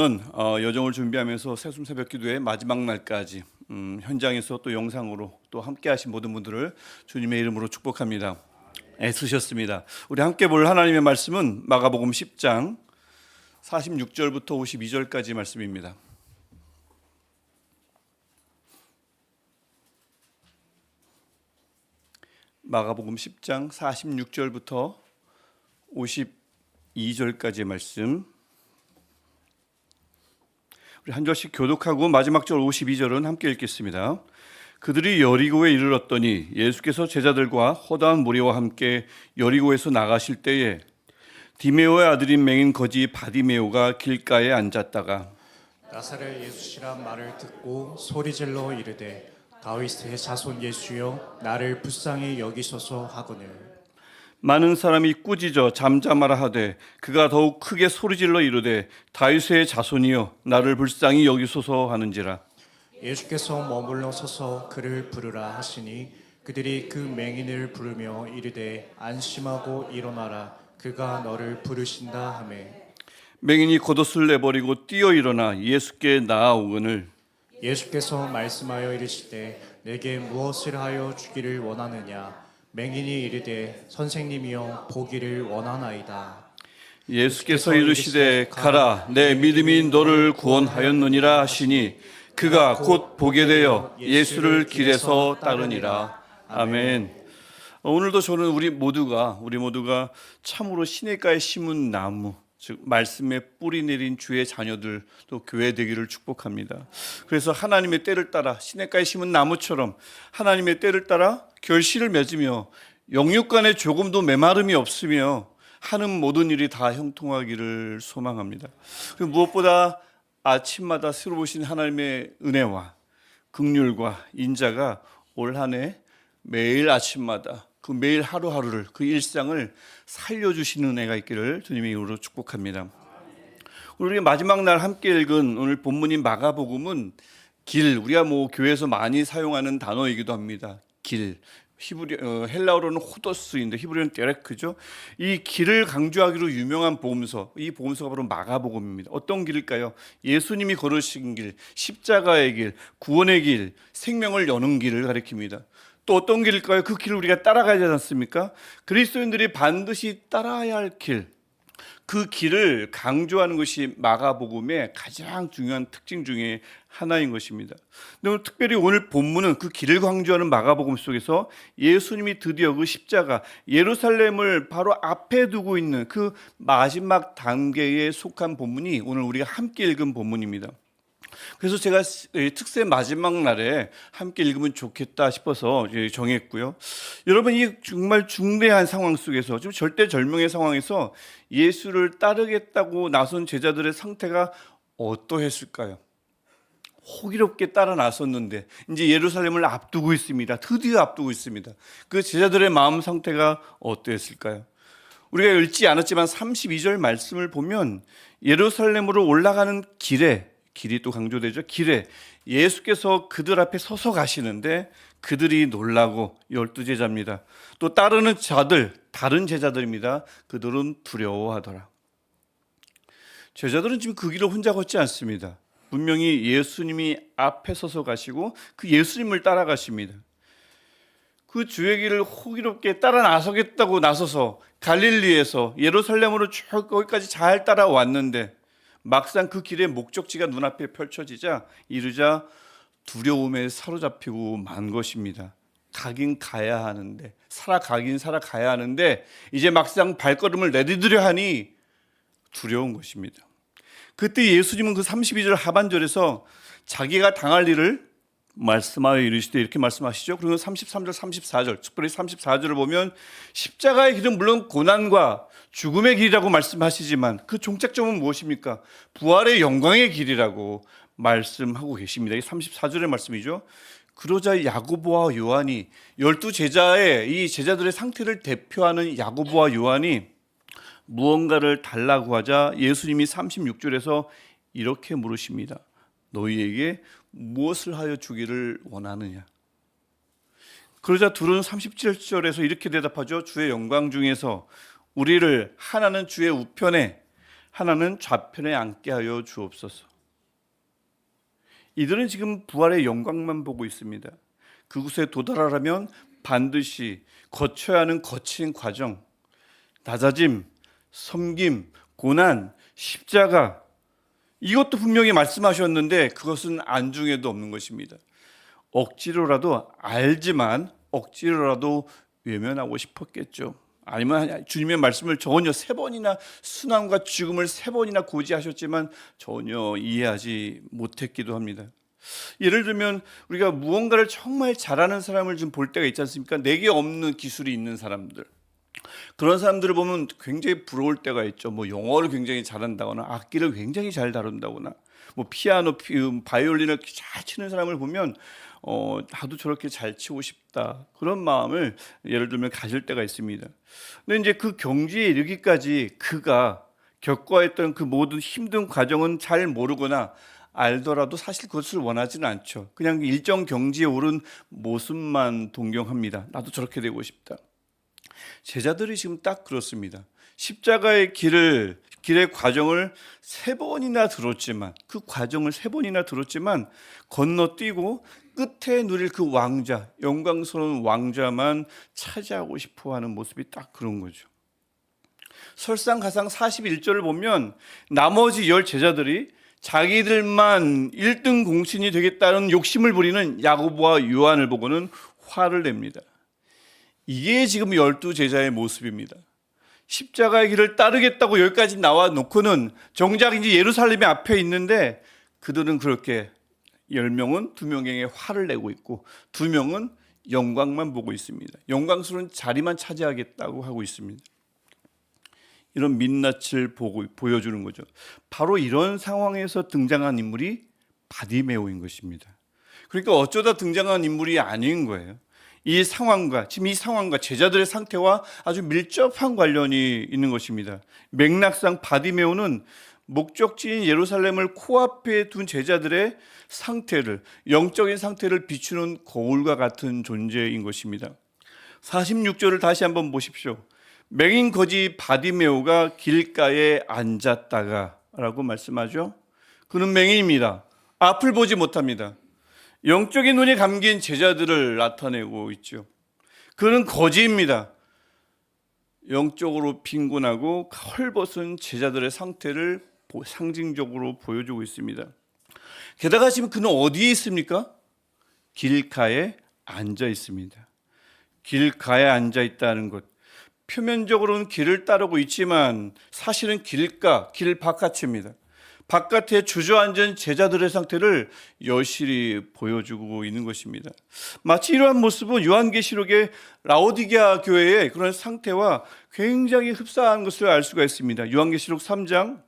여정을 준비하면서 새순 새벽 기도의 마지막 날까지 현장에서 또 영상으로 또 함께하신 모든 분들을 주님의 이름으로 축복합니다. 애쓰셨습니다. 우리 함께 볼 하나님의 말씀은 마가복음 10장 46절부터 52절까지 말씀입니다. 마가복음 10장 46절부터 52절까지의 말씀, 우리 한 절씩 교독하고 마지막 절 52절은 함께 읽겠습니다. 그들이 여리고에 이르렀더니 예수께서 제자들과 허다한 무리와 함께 여리고에서 나가실 때에 디메오의 아들인 맹인 거지 바디메오가 길가에 앉았다가 나사렛 예수시란 말을 듣고 소리질러 이르되 다윗의 자손 예수여 나를 불쌍히 여기소서 하거늘. 많은 사람이 꾸짖어 잠잠하라 하되 그가 더욱 크게 소리질러 이르되 다윗의 자손이여 나를 불쌍히 여기소서 하는지라. 예수께서 머물러 서서 그를 부르라 하시니 그들이 그 맹인을 부르며 이르되 안심하고 일어나라 그가 너를 부르신다 하매 맹인이 겉옷을 내버리고 뛰어 일어나 예수께 나아오거늘 예수께서 말씀하여 이르시되 내게 무엇을 하여 주기를 원하느냐. 맹인이 이르되 선생님이여 보기를 원하나이다. 예수께서 이르시되 가라 내 믿음이 너를 구원하였느니라 하시니 그가 곧 보게 되어 예수를 길에서 따르니라. 아멘. 오늘도 저는 우리 모두가 참으로 시냇가에 심은 나무, 즉 말씀에 뿌리 내린 주의 자녀들, 또 교회 되기를 축복합니다. 그래서 하나님의 때를 따라 시냇가에 심은 나무처럼 하나님의 때를 따라 결실을 맺으며 영육간에 조금도 메마름이 없으며 하는 모든 일이 다 형통하기를 소망합니다. 그리고 무엇보다 아침마다 새로 보신 하나님의 은혜와 긍휼과 인자가 올 한 해 매일 아침마다 그 매일 하루하루를, 그 일상을 살려주시는 은혜가 있기를 주님의 이름으로 축복합니다. 우리 마지막 날 함께 읽은 오늘 본문인 마가복음은 길, 우리가 교회에서 많이 사용하는 단어이기도 합니다. 길, 헬라어로는 호도스인데 히브리어는 데레크죠. 이 길을 강조하기로 유명한 복음서, 이 복음서가 바로 마가복음입니다. 어떤 길일까요? 예수님이 걸으신 길, 십자가의 길, 구원의 길, 생명을 여는 길을 가리킵니다. 또 어떤 길일까요? 그 길을 우리가 따라가야 되지 않습니까? 그리스도인들이 반드시 따라야 할 길, 그 길을 강조하는 것이 마가복음의 가장 중요한 특징 중에 하나인 것입니다. 근데 특별히 오늘 본문은 그 길을 강조하는 마가복음 속에서 예수님이 드디어 그 십자가, 예루살렘을 바로 앞에 두고 있는 그 마지막 단계에 속한 본문이 오늘 우리가 함께 읽은 본문입니다. 그래서 제가 특세 마지막 날에 함께 읽으면 좋겠다 싶어서 정했고요. 여러분, 이 정말 중대한 상황 속에서, 좀 절대절명의 상황에서 예수를 따르겠다고 나선 제자들의 상태가 어떠했을까요? 호기롭게 따라 나섰는데 이제 예루살렘을 앞두고 있습니다. 드디어 앞두고 있습니다. 그 제자들의 마음 상태가 어떠했을까요? 우리가 읽지 않았지만 32절 말씀을 보면 예루살렘으로 올라가는 길이 또 강조되죠. 길에 예수께서 그들 앞에 서서 가시는데 그들이 놀라고, 12제자입니다. 또 따르는 자들, 다른 제자들입니다. 그들은 두려워하더라. 제자들은 지금 그 길을 혼자 걷지 않습니다. 분명히 예수님이 앞에 서서 가시고 그 예수님을 따라가십니다. 그 주의 길을 호기롭게 따라 나서겠다고 나서서 갈릴리에서 예루살렘으로 쭉 거기까지 잘 따라왔는데 막상 그 길의 목적지가 눈앞에 펼쳐지자 이르자 두려움에 사로잡히고 만 것입니다. 가긴 가야 하는데, 살아가야 하는데 이제 막상 발걸음을 내디디려 하니 두려운 것입니다. 그때 예수님은 그 32절 하반절에서 자기가 당할 일을 말씀하여 이르시되 이렇게 말씀하시죠. 그리고 33절, 34절, 특별히 34절을 보면 십자가의 길은 물론 고난과 죽음의 길이라고 말씀하시지만 그 종착점은 무엇입니까? 부활의 영광의 길이라고 말씀하고 계십니다. 이 34절의 말씀이죠. 그러자 야고보와 요한이, 12제자의 이 제자들의 상태를 대표하는 야고보와 요한이 무언가를 달라고 하자 예수님이 36절에서 이렇게 물으십니다. 너희에게 무엇을 하여 주기를 원하느냐? 그러자 둘은 37절에서 이렇게 대답하죠. 주의 영광 중에서 우리를 하나는 주의 우편에 하나는 좌편에 앉게 하여 주옵소서. 이들은 지금 부활의 영광만 보고 있습니다. 그곳에 도달하려면 반드시 거쳐야 하는 거친 과정, 낮아짐, 섬김, 고난, 십자가, 이것도 분명히 말씀하셨는데 그것은 안중에도 없는 것입니다. 억지로라도 알지만 억지로라도 외면하고 싶었겠죠. 아니면 주님의 말씀을 전혀 3번이나 순환과 죽음을 3번이나 고지하셨지만 전혀 이해하지 못했기도 합니다. 예를 들면 우리가 무언가를 정말 잘하는 사람을 좀 볼 때가 있지 않습니까? 내게 없는 기술이 있는 사람들, 그런 사람들을 보면 굉장히 부러울 때가 있죠. 뭐 영어를 굉장히 잘한다거나 악기를 굉장히 잘 다룬다거나 뭐 피아노, 바이올린을 잘 치는 사람을 보면 나도 저렇게 잘 치고 싶다, 그런 마음을 예를 들면 가질 때가 있습니다. 근데 이제 그 경지에 이르기까지 그가 겪어야 했던 그 모든 힘든 과정은 잘 모르거나 알더라도 사실 그것을 원하지는 않죠. 그냥 일정 경지에 오른 모습만 동경합니다. 나도 저렇게 되고 싶다. 제자들이 지금 딱 그렇습니다. 십자가의 길의 과정을 3번이나 들었지만, 그 과정을 3번이나 들었지만 건너뛰고 끝에 누릴 그 왕자, 영광스러운 왕자만 차지하고 싶어하는 모습이 딱 그런 거죠. 설상가상 41절을 보면 나머지 10 제자들이 자기들만 1등 공신이 되겠다는 욕심을 부리는 야고보와 요한을 보고는 화를 냅니다. 이게 지금 12 제자의 모습입니다. 십자가의 길을 따르겠다고 여기까지 나와 놓고는 정작 이제 예루살렘의 앞에 있는데 그들은 그렇게 10명은 2명에게 화를 내고 있고 2명은 영광만 보고 있습니다. 영광스러운 자리만 차지하겠다고 하고 있습니다. 이런 민낯을 보여주는 거죠. 바로 이런 상황에서 등장한 인물이 바디메오인 것입니다. 그러니까 어쩌다 등장한 인물이 아닌 거예요. 이 상황과 제자들의 상태와 아주 밀접한 관련이 있는 것입니다. 맥락상 바디메오는 목적지인 예루살렘을 코앞에 둔 제자들의 상태를, 영적인 상태를 비추는 거울과 같은 존재인 것입니다. 46절을 다시 한번 보십시오. 맹인 거지 바디메오가 길가에 앉았다가 라고 말씀하죠. 그는 맹인입니다. 앞을 보지 못합니다. 영적인 눈이 감긴 제자들을 나타내고 있죠. 그는 거지입니다. 영적으로 빈곤하고 헐벗은 제자들의 상태를 상징적으로 보여주고 있습니다. 게다가 지금 그는 어디에 있습니까? 길가에 앉아 있습니다. 길가에 앉아 있다는 것, 표면적으로는 길을 따르고 있지만 사실은 길 바깥입니다. 바깥에 주저앉은 제자들의 상태를 여실히 보여주고 있는 것입니다. 마치 이러한 모습은 요한계시록의 라오디게아 교회의 그런 상태와 굉장히 흡사한 것을 알 수가 있습니다. 요한계시록 3장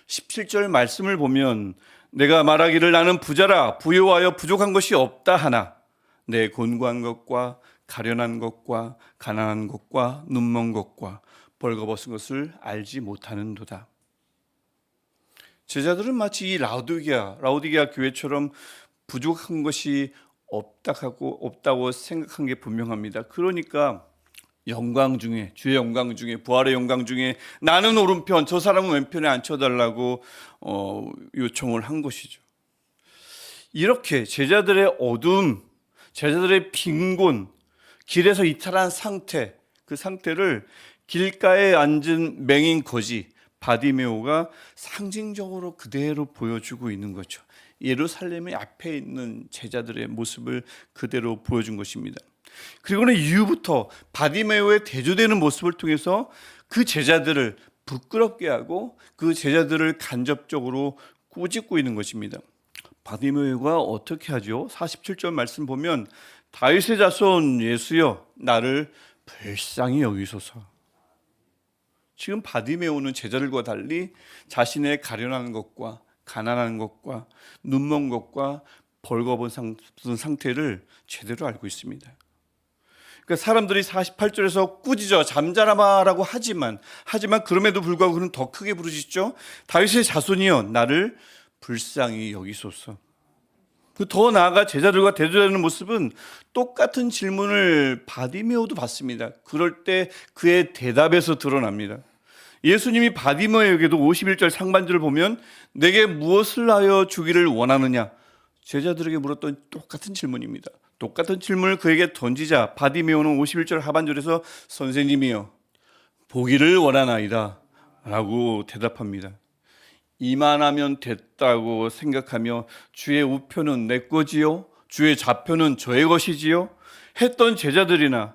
17절 말씀을 보면 내가 말하기를 나는 부자라 부요하여 부족한 것이 없다 하나 내 곤고한 것과 가련한 것과 가난한 것과 눈먼 것과 벌거벗은 것을 알지 못하는도다. 제자들은 마치 이 라오디게아 교회처럼 부족한 것이 없다고 생각한 게 분명합니다. 그러니까 영광 중에, 주의 영광 중에, 부활의 영광 중에 나는 오른편, 저 사람은 왼편에 앉혀달라고 요청을 한 것이죠. 이렇게 제자들의 어둠, 제자들의 빈곤, 길에서 이탈한 상태, 그 상태를 길가에 앉은 맹인 거지 바디메오가 상징적으로 그대로 보여주고 있는 거죠. 예루살렘의 앞에 있는 제자들의 모습을 그대로 보여준 것입니다. 그리고는 이후부터 바디메오의 대조되는 모습을 통해서 그 제자들을 부끄럽게 하고 그 제자들을 간접적으로 꾸짖고 있는 것입니다. 바디메오가 어떻게 하죠? 47절 말씀 보면 다윗의 자손 예수여 나를 불쌍히 여기소서. 지금 바디메오는 제자들과 달리 자신의 가련한 것과 가난한 것과 눈먼 것과 벌거벗은 상태를 제대로 알고 있습니다. 그러니까 사람들이 48절에서 꾸짖어 잠자라마라고 하지만 그럼에도 불구하고 그는 더 크게 부르짖죠. 다윗의 자손이여 나를 불쌍히 여기소서. 더 나아가 제자들과 대조되는 모습은 똑같은 질문을 바디메오도 받습니다. 그럴 때 그의 대답에서 드러납니다. 예수님이 바디메오에게도 51절 상반절을 보면 내게 무엇을 하여 주기를 원하느냐 제자들에게 물었던 똑같은 질문입니다. 똑같은 질문을 그에게 던지자 바디메오는 51절 하반절에서 선생님이여 보기를 원하나이다 라고 대답합니다. 이만하면 됐다고 생각하며 주의 우표는 내 거지요 주의 좌표는 저의 것이지요 했던 제자들이나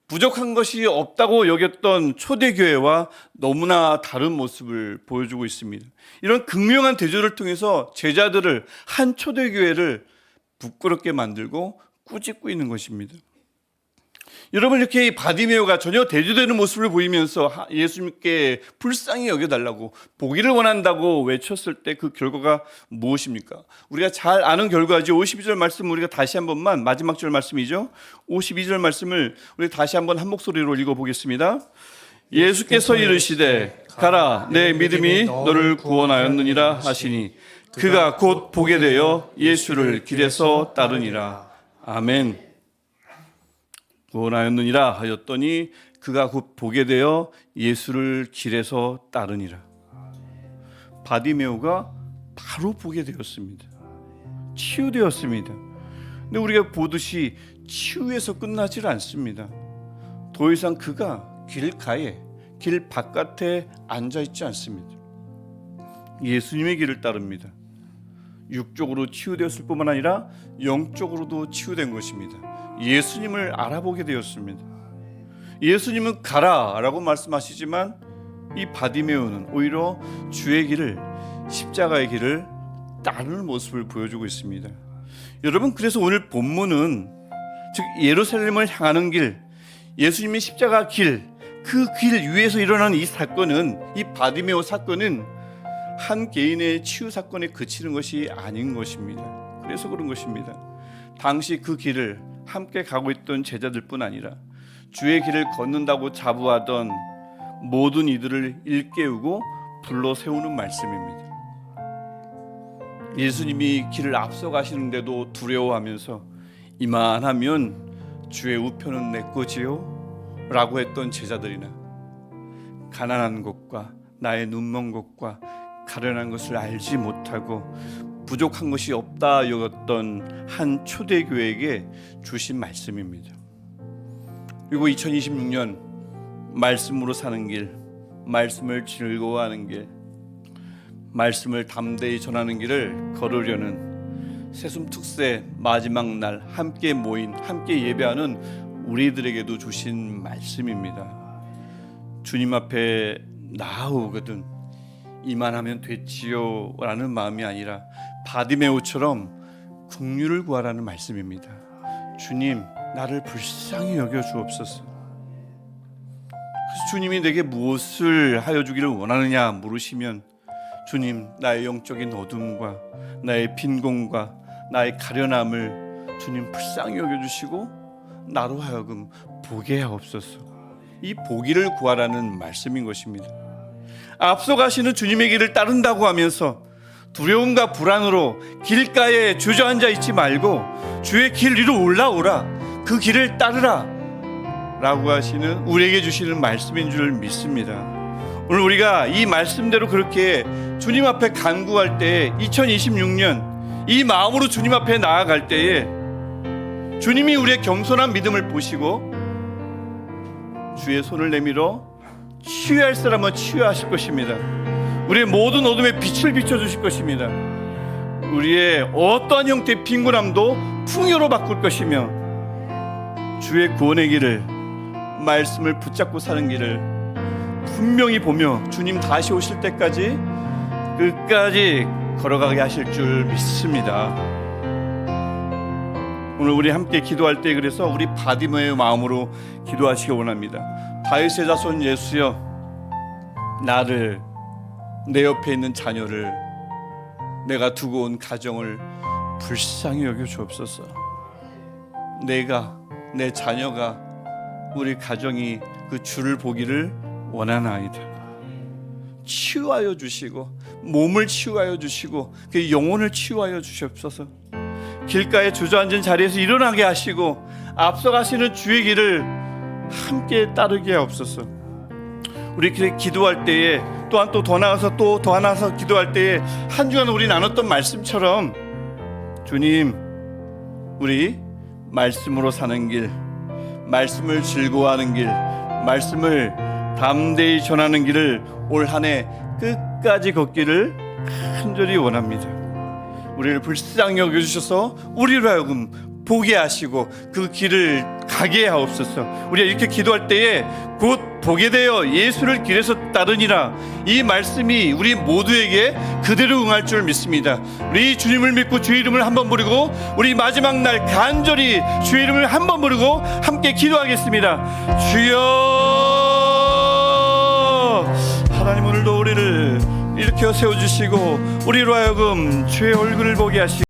부족한 것이 없다고 여겼던 초대교회와 너무나 다른 모습을 보여주고 있습니다. 이런 극명한 대조를 통해서 제자들을 한 초대교회를 부끄럽게 만들고 꾸짖고 있는 것입니다. 여러분, 이렇게 바디메오가 전혀 대조되는 모습을 보이면서 예수님께 불쌍히 여겨달라고 보기를 원한다고 외쳤을 때 그 결과가 무엇입니까? 우리가 잘 아는 결과죠. 52절 말씀 우리가 다시 한 번만, 마지막 절 말씀이죠. 52절 말씀을 우리 다시 한번 한 목소리로 읽어보겠습니다. 예수께서 이르시되 가라 내 믿음이 너를 구원하였느니라 하시니 그가 곧 보게 되어 예수를 길에서 따르니라. 아멘. 구원하였느니라 하였더니 그가 곧 보게 되어 예수를 길에서 따르니라. 바디메오가 바로 보게 되었습니다. 치유되었습니다. 근데 우리가 보듯이 치유에서 끝나질 않습니다. 더 이상 그가 길가에, 길 바깥에 앉아있지 않습니다. 예수님의 길을 따릅니다. 육적으로 치유되었을 뿐만 아니라 영적으로도 치유된 것입니다. 예수님을 알아보게 되었습니다. 예수님은 가라라고 말씀하시지만 이 바디메오는 오히려 주의 길을, 십자가의 길을 따르는 모습을 보여주고 있습니다. 여러분, 그래서 오늘 본문은 즉 예루살렘을 향하는 길, 예수님의 십자가 길, 그 길 위에서 일어난 이 사건은, 이 바디메오 사건은 한 개인의 치유 사건에 그치는 것이 아닌 것입니다. 그래서 그런 것입니다. 당시 그 길을 함께 가고 있던 제자들뿐 아니라 주의 길을 걷는다고 자부하던 모든 이들을 일깨우고 불러 세우는 말씀입니다. 예수님이 길을 앞서 가시는데도 두려워하면서 이만하면 주의 우표는 내 거지요? 라고 했던 제자들이나 가난한 것과 나의 눈먼 것과 가련한 것을 알지 못하고 부족한 것이 없다 여겼던 한 초대교회에게 주신 말씀입니다. 그리고 2026년 말씀으로 사는 길, 말씀을 즐거워하는 길, 말씀을 담대히 전하는 길을 걸으려는 새숨특세 마지막 날 함께 모인, 함께 예배하는 우리들에게도 주신 말씀입니다. 주님 앞에 나아오거든 이만하면 됐지요 라는 마음이 아니라 바디메오처럼 긍휼을 구하라는 말씀입니다. 주님, 나를 불쌍히 여겨 주옵소서. 그래서 주님이 내게 무엇을 하여 주기를 원하느냐 물으시면 주님, 나의 영적인 어둠과 나의 빈곤과 나의 가련함을 주님 불쌍히 여겨주시고 나로 하여금 보게 하옵소서. 이 보기를 구하라는 말씀인 것입니다. 앞서 가시는 주님의 길을 따른다고 하면서 두려움과 불안으로 길가에 주저앉아 있지 말고 주의 길 위로 올라오라, 그 길을 따르라 라고 하시는, 우리에게 주시는 말씀인 줄 믿습니다. 오늘 우리가 이 말씀대로 그렇게 주님 앞에 간구할 때에 2026년 이 마음으로 주님 앞에 나아갈 때에 주님이 우리의 겸손한 믿음을 보시고 주의 손을 내밀어 치유할 사람은 치유하실 것입니다. 우리의 모든 어둠에 빛을 비춰주실 것입니다. 우리의 어떠한 형태의 빈곤함도 풍요로 바꿀 것이며 주의 구원의 길을, 말씀을 붙잡고 사는 길을 분명히 보며 주님 다시 오실 때까지 끝까지 걸어가게 하실 줄 믿습니다. 오늘 우리 함께 기도할 때 그래서 우리 바디메오의 마음으로 기도하시기 원합니다. 다윗의 자손 예수여, 나를, 내 옆에 있는 자녀를, 내가 두고 온 가정을 불쌍히 여겨 주옵소서. 내가, 내 자녀가, 우리 가정이 그 주를 보기를 원하나이다. 치유하여 주시고 몸을 치유하여 주시고 그 영혼을 치유하여 주시옵소서. 길가에 주저앉은 자리에서 일어나게 하시고 앞서가시는 주의 길을 함께 따르게 하옵소서. 우리 기도할 때에 또한 또 더 나아가서 또 더 나아가서 기도할 때에 한 주간 우리 나눴던 말씀처럼 주님, 우리 말씀으로 사는 길, 말씀을 즐거워하는 길, 말씀을 담대히 전하는 길을 올 한 해 끝까지 걷기를 간절히 원합니다. 우리를 불쌍히 여겨주셔서 우리로 하여금 보게 하시고 그 길을 가게 하옵소서. 우리가 이렇게 기도할 때에 곧 보게 되어 예수를 길에서 따르니라, 이 말씀이 우리 모두에게 그대로 응할 줄 믿습니다. 우리 주님을 믿고 주의 이름을 한번 부르고 우리 마지막 날 간절히 주의 이름을 한번 부르고 함께 기도하겠습니다. 주여, 하나님 오늘도 우리를 일으켜 세워주시고 우리로 하여금 주의 얼굴을 보게 하시고